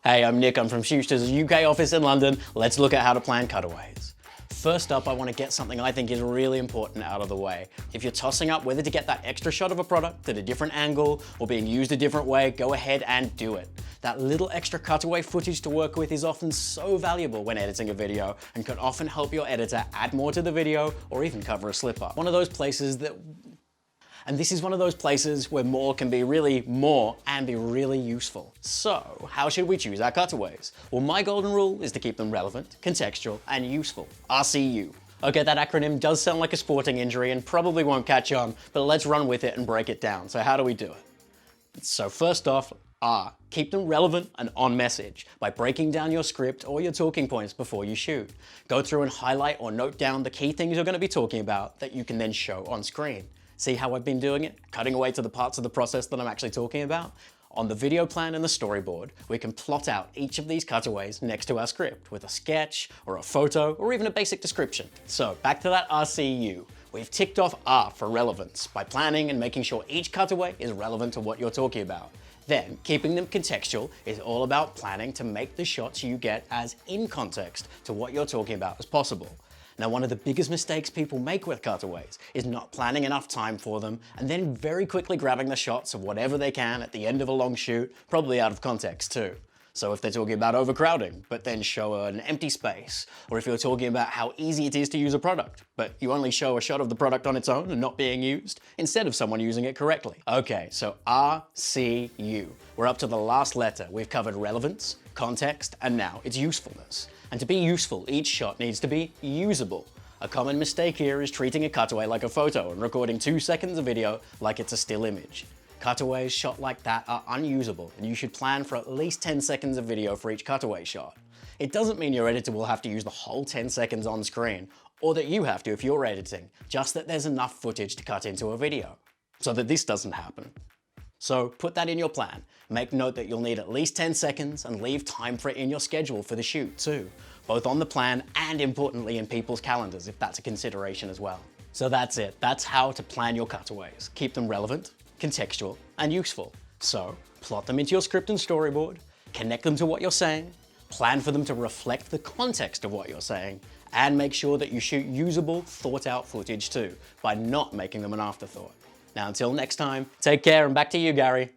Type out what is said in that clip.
Hey, I'm Nick, I'm from Schuster's UK office in London. Let's look at how to plan cutaways. First up, I want to get something I think is really important out of the way. If you're tossing up whether to get that extra shot of a product at a different angle or being used a different way, go ahead and do it. That little extra cutaway footage to work with is often so valuable when editing a video and can often help your editor add more to the video or even cover a slip up. This is one of those places where more can be really more and be really useful. So, how should we choose our cutaways? Well, my golden rule is to keep them relevant, contextual, and useful. RCU. Okay, that acronym does sound like a sporting injury and probably won't catch on, but let's run with it and break it down. So how do we do it? So first off, R. Keep them relevant and on message by breaking down your script or your talking points before you shoot. Go through and highlight or note down the key things you're going to be talking about that you can then show on screen. See how I've been doing it? Cutting away to the parts of the process that I'm actually talking about? On the video plan and the storyboard, we can plot out each of these cutaways next to our script with a sketch or a photo or even a basic description. So back to that RCU. We've ticked off R for relevance by planning and making sure each cutaway is relevant to what you're talking about. Then, keeping them contextual is all about planning to make the shots you get as in context to what you're talking about as possible. Now, one of the biggest mistakes people make with cutaways is not planning enough time for them and then very quickly grabbing the shots of whatever they can at the end of a long shoot, probably out of context too. So if they're talking about overcrowding, but then show an empty space, or if you're talking about how easy it is to use a product, but you only show a shot of the product on its own and not being used, instead of someone using it correctly. Okay, so RCU. We're up to the last letter. We've covered relevance, context, and now it's usefulness. And to be useful, each shot needs to be usable. A common mistake here is treating a cutaway like a photo and recording 2 seconds of video like it's a still image. Cutaways shot like that are unusable, and you should plan for at least 10 seconds of video for each cutaway shot. It doesn't mean your editor will have to use the whole 10 seconds on screen, or that you have to if you're editing, just that there's enough footage to cut into a video, so that this doesn't happen. So put that in your plan. Make note that you'll need at least 10 seconds and leave time for it in your schedule for the shoot too, both on the plan and importantly in people's calendars if that's a consideration as well. So that's it. That's how to plan your cutaways. Keep them relevant, contextual, and useful. So plot them into your script and storyboard, connect them to what you're saying, plan for them to reflect the context of what you're saying, and make sure that you shoot usable, thought-out footage too, by not making them an afterthought. Now until next time, take care and back to you, Gary.